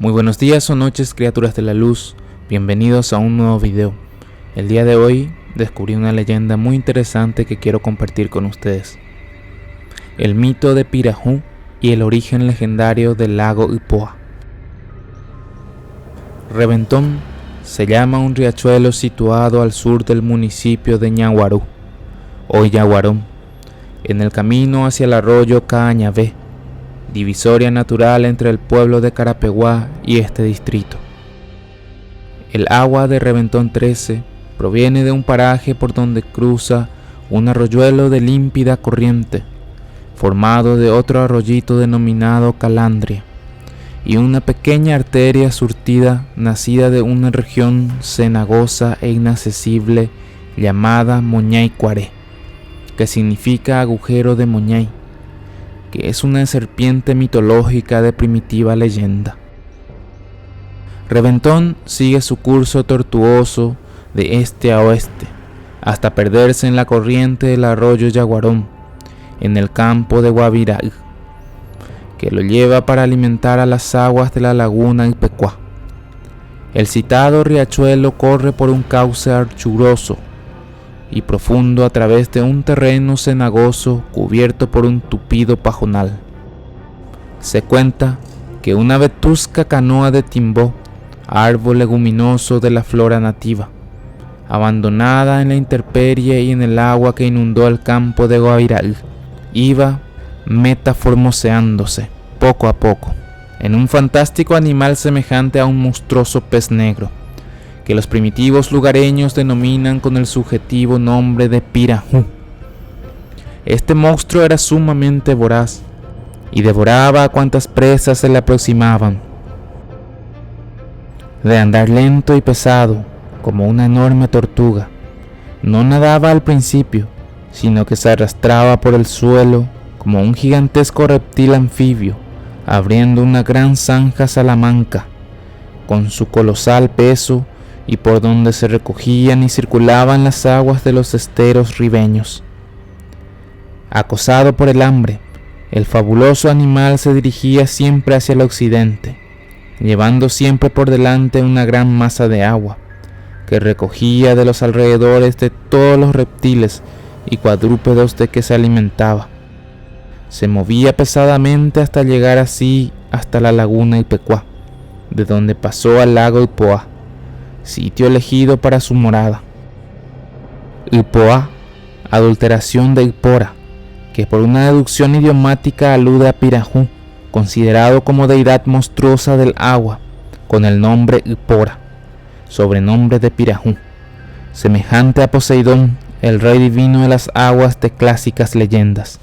Muy buenos días o noches, criaturas de la luz, bienvenidos a un nuevo video. El día de hoy descubrí una leyenda muy interesante que quiero compartir con ustedes. El mito de Pirajú y el origen legendario del lago Ipoa. Reventón se llama un riachuelo situado al sur del municipio de Ñaguarú, o Yaguarón, en el camino hacia el arroyo Cañavé, divisoria natural entre el pueblo de Carapeguá y este distrito. El agua de Reventón 13 proviene de un paraje por donde cruza un arroyuelo de límpida corriente, formado de otro arroyito denominado Calandria, y una pequeña arteria surtida nacida de una región cenagosa e inaccesible llamada Moñay Cuaré, que significa agujero de Moñay, que es una serpiente mitológica de primitiva leyenda. Reventón sigue su curso tortuoso de este a oeste, hasta perderse en la corriente del arroyo Yaguarón, en el campo de Guavirá, que lo lleva para alimentar a las aguas de la laguna Ipecuá. El citado riachuelo corre por un cauce archuroso y profundo a través de un terreno cenagoso cubierto por un tupido pajonal. Se cuenta que una vetusca canoa de timbó, árbol leguminoso de la flora nativa, abandonada en la intemperie y en el agua que inundó el campo de Guaviral, iba metamorfoseándose poco a poco en un fantástico animal semejante a un monstruoso pez negro, que los primitivos lugareños denominan con el subjetivo nombre de Pirajú. Este monstruo era sumamente voraz y devoraba a cuantas presas se le aproximaban. De andar lento y pesado, como una enorme tortuga, no nadaba al principio, sino que se arrastraba por el suelo como un gigantesco reptil anfibio, abriendo una gran zanja salamanca, con su colosal peso y por donde se recogían y circulaban las aguas de los esteros ribeños. Acosado por el hambre, el fabuloso animal se dirigía siempre hacia el occidente, llevando siempre por delante una gran masa de agua, que recogía de los alrededores de todos los reptiles y cuadrúpedos de que se alimentaba. Se movía pesadamente hasta llegar así hasta la laguna Ipecuá, de donde pasó al lago Ipoa, sitio elegido para su morada. Ipoa, adulteración de Ipora, que por una deducción idiomática alude a Pirajú, considerado como deidad monstruosa del agua, con el nombre Ipora, sobrenombre de Pirajú, semejante a Poseidón, el rey divino de las aguas de clásicas leyendas.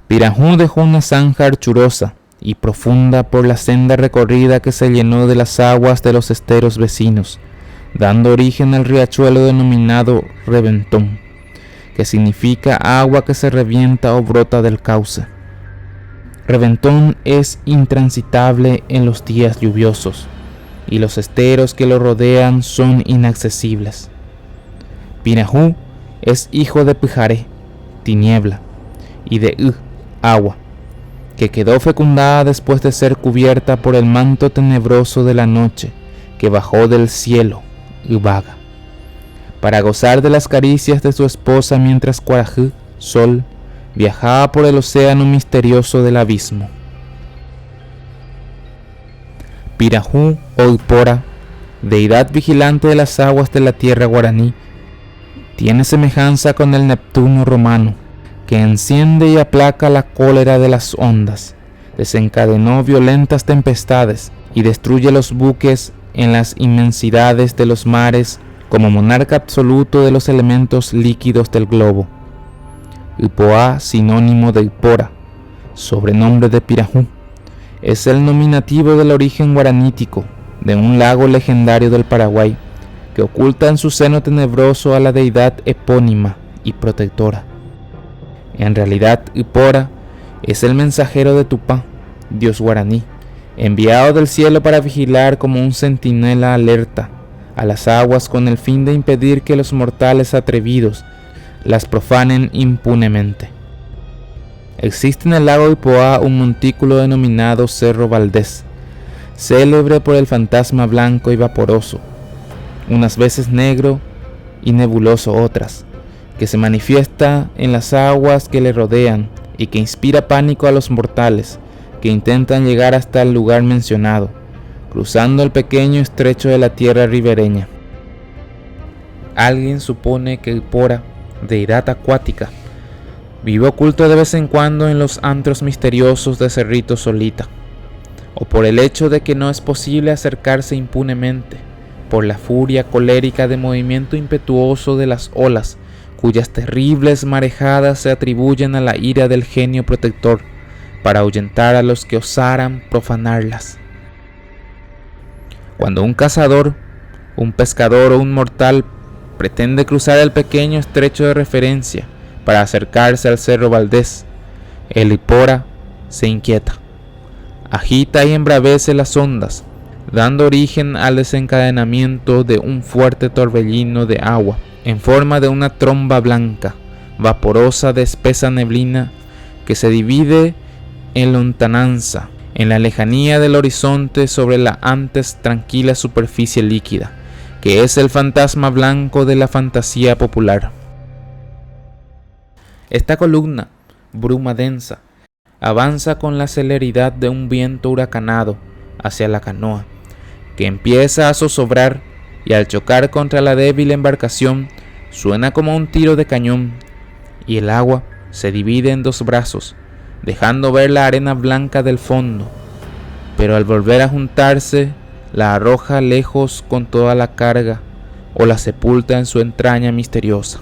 Pirajú dejó una zanja archurosa y profunda por la senda recorrida que se llenó de las aguas de los esteros vecinos, dando origen al riachuelo denominado Reventón, que significa agua que se revienta o brota del cauce. Reventón es intransitable en los días lluviosos, y los esteros que lo rodean son inaccesibles. Pirajú es hijo de Pijaré, tiniebla, y de agua, que quedó fecundada después de ser cubierta por el manto tenebroso de la noche que bajó del cielo, Ibaga, para gozar de las caricias de su esposa mientras Cuarajú, sol, viajaba por el océano misterioso del abismo. Pirajú o Ipora, deidad vigilante de las aguas de la tierra guaraní, tiene semejanza con el Neptuno romano, que enciende y aplaca la cólera de las ondas, desencadenó violentas tempestades y destruye los buques en las inmensidades de los mares como monarca absoluto de los elementos líquidos del globo. Ipoa, sinónimo de Ipora, sobrenombre de Pirajú, es el nominativo del origen guaranítico de un lago legendario del Paraguay que oculta en su seno tenebroso a la deidad epónima y protectora. En realidad, Ipora es el mensajero de Tupá, dios guaraní, enviado del cielo para vigilar como un centinela alerta a las aguas con el fin de impedir que los mortales atrevidos las profanen impunemente. Existe en el lago Ipoa un montículo denominado Cerro Valdés, célebre por el fantasma blanco y vaporoso, unas veces negro y nebuloso otras, que se manifiesta en las aguas que le rodean y que inspira pánico a los mortales que intentan llegar hasta el lugar mencionado, cruzando el pequeño estrecho de la tierra ribereña. Alguien supone que Ipora, deidad acuática, vive oculto de vez en cuando en los antros misteriosos de Cerrito Solita, o por el hecho de que no es posible acercarse impunemente, por la furia colérica de movimiento impetuoso de las olas, cuyas terribles marejadas se atribuyen a la ira del genio protector, para ahuyentar a los que osaran profanarlas. Cuando un cazador, un pescador o un mortal pretende cruzar el pequeño estrecho de referencia para acercarse al Cerro Valdés, el Ipora se inquieta, agita y embravece las ondas, dando origen al desencadenamiento de un fuerte torbellino de agua en forma de una tromba blanca, vaporosa de espesa neblina, que se divide en lontananza, en la lejanía del horizonte sobre la antes tranquila superficie líquida, que es el fantasma blanco de la fantasía popular. Esta columna, bruma densa, avanza con la celeridad de un viento huracanado hacia la canoa, que empieza a zozobrar y al chocar contra la débil embarcación suena como un tiro de cañón, y el agua se divide en dos brazos, dejando ver la arena blanca del fondo, pero al volver a juntarse la arroja lejos con toda la carga o la sepulta en su entraña misteriosa.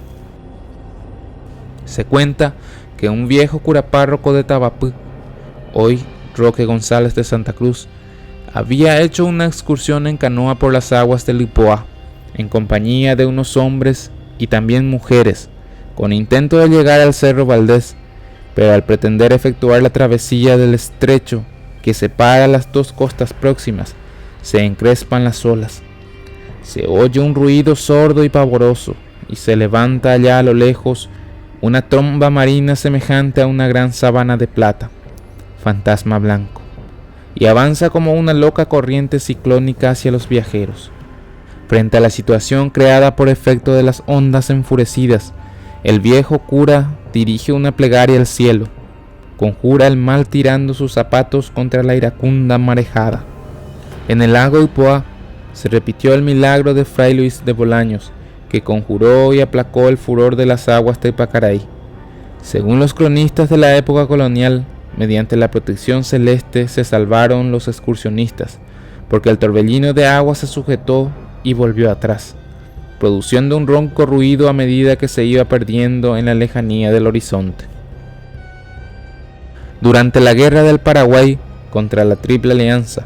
Se cuenta que un viejo cura párroco de Tabapú, hoy Roque González de Santa Cruz, había hecho una excursión en canoa por las aguas del Ipoá, en compañía de unos hombres y también mujeres, con intento de llegar al Cerro Valdés, pero al pretender efectuar la travesía del estrecho que separa las dos costas próximas, se encrespan las olas. Se oye un ruido sordo y pavoroso, y se levanta allá a lo lejos una tromba marina semejante a una gran sábana de plata, fantasma blanco, y avanza como una loca corriente ciclónica hacia los viajeros. Frente a la situación creada por efecto de las ondas enfurecidas, el viejo cura dirige una plegaria al cielo, conjura el mal tirando sus zapatos contra la iracunda marejada. En el lago Ipoá se repitió el milagro de Fray Luis de Bolaños, que conjuró y aplacó el furor de las aguas de Pacaraí. Según los cronistas de la época colonial, mediante la protección celeste se salvaron los excursionistas, porque el torbellino de agua se sujetó y volvió atrás, produciendo un ronco ruido a medida que se iba perdiendo en la lejanía del horizonte. Durante la guerra del Paraguay contra la Triple Alianza,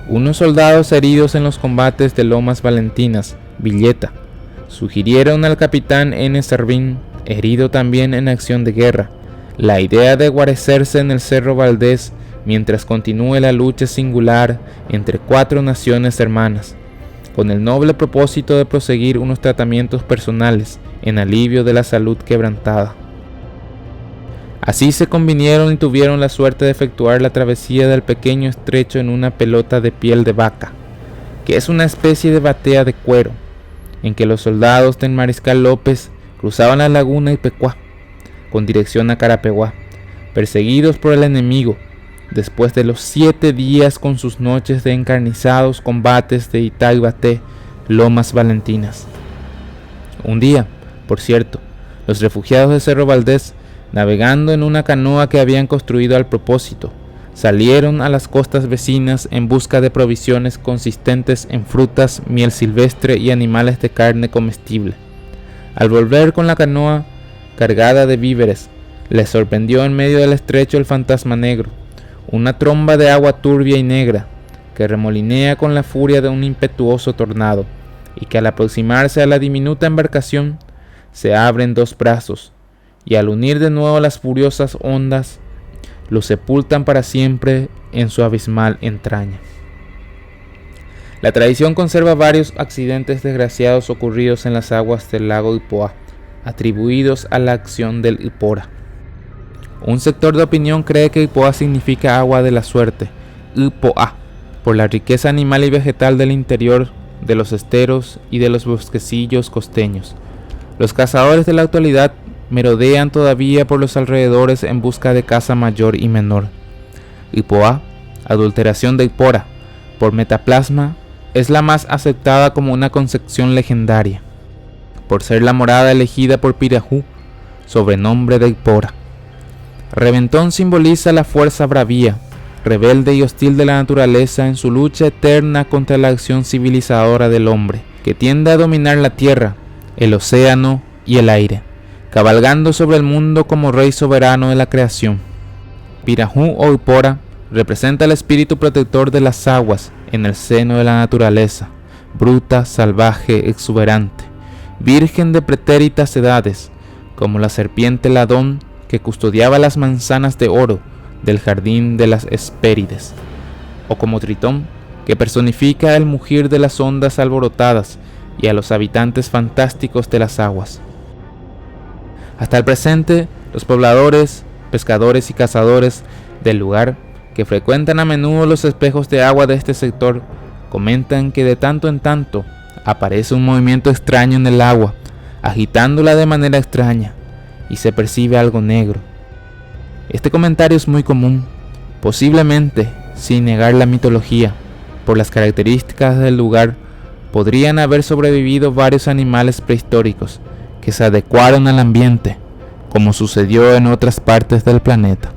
unos soldados heridos en los combates de Lomas Valentinas, Villeta, sugirieron al capitán N. Servín, herido también en acción de guerra, la idea de guarecerse en el Cerro Valdés mientras continúe la lucha singular entre cuatro naciones hermanas, con el noble propósito de proseguir unos tratamientos personales en alivio de la salud quebrantada. Así se convinieron y tuvieron la suerte de efectuar la travesía del pequeño estrecho en una pelota de piel de vaca, que es una especie de batea de cuero, en que los soldados del Mariscal López cruzaban la laguna Ipecuá, con dirección a Carapeguá, perseguidos por el enemigo, después de los 7 días con sus noches de encarnizados combates de Itá y Baté, Lomas Valentinas. Un día, por cierto, los refugiados de Cerro Valdés, navegando en una canoa que habían construido al propósito, salieron a las costas vecinas en busca de provisiones consistentes en frutas, miel silvestre y animales de carne comestible. Al volver con la canoa cargada de víveres, les sorprendió en medio del estrecho el fantasma negro, una tromba de agua turbia y negra, que remolinea con la furia de un impetuoso tornado, y que al aproximarse a la diminuta embarcación, se abre en dos brazos, y al unir de nuevo las furiosas ondas, lo sepultan para siempre en su abismal entraña. La tradición conserva varios accidentes desgraciados ocurridos en las aguas del lago Ipoá, atribuidos a la acción del Ipora. Un sector de opinión cree que Ipoá significa agua de la suerte, Ipoá, por la riqueza animal y vegetal del interior de los esteros y de los bosquecillos costeños. Los cazadores de la actualidad merodean todavía por los alrededores en busca de caza mayor y menor. Ipoá, adulteración de Ipora, por metaplasma, es la más aceptada como una concepción legendaria, por ser la morada elegida por Pirajú, sobrenombre de Ipora. Reventón simboliza la fuerza bravía, rebelde y hostil de la naturaleza en su lucha eterna contra la acción civilizadora del hombre, que tiende a dominar la tierra, el océano y el aire, cabalgando sobre el mundo como rey soberano de la creación. Pirajú o Ipora representa el espíritu protector de las aguas en el seno de la naturaleza, bruta, salvaje, exuberante, virgen de pretéritas edades, como la serpiente Ladón que custodiaba las manzanas de oro del jardín de las Hespérides, o como Tritón que personifica el mugir de las ondas alborotadas y a los habitantes fantásticos de las aguas. Hasta el presente, los pobladores, pescadores y cazadores del lugar, que frecuentan a menudo los espejos de agua de este sector, comentan que de tanto en tanto aparece un movimiento extraño en el agua, agitándola de manera extraña, y se percibe algo negro. Este comentario es muy común, posiblemente, sin negar la mitología, por las características del lugar, podrían haber sobrevivido varios animales prehistóricos que se adecuaron al ambiente, como sucedió en otras partes del planeta.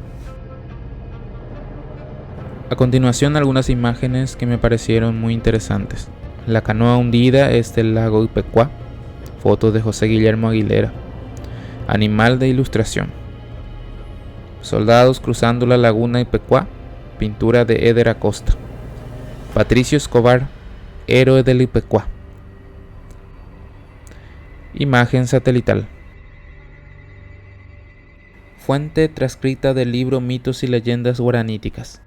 A continuación, algunas imágenes que me parecieron muy interesantes. La canoa hundida es del lago Ipecuá, foto de José Guillermo Aguilera. Animal de ilustración. Soldados cruzando la laguna Ipecuá, pintura de Eder Acosta. Patricio Escobar, héroe del Ipecuá. Imagen satelital. Fuente transcrita del libro Mitos y leyendas guaraníticas.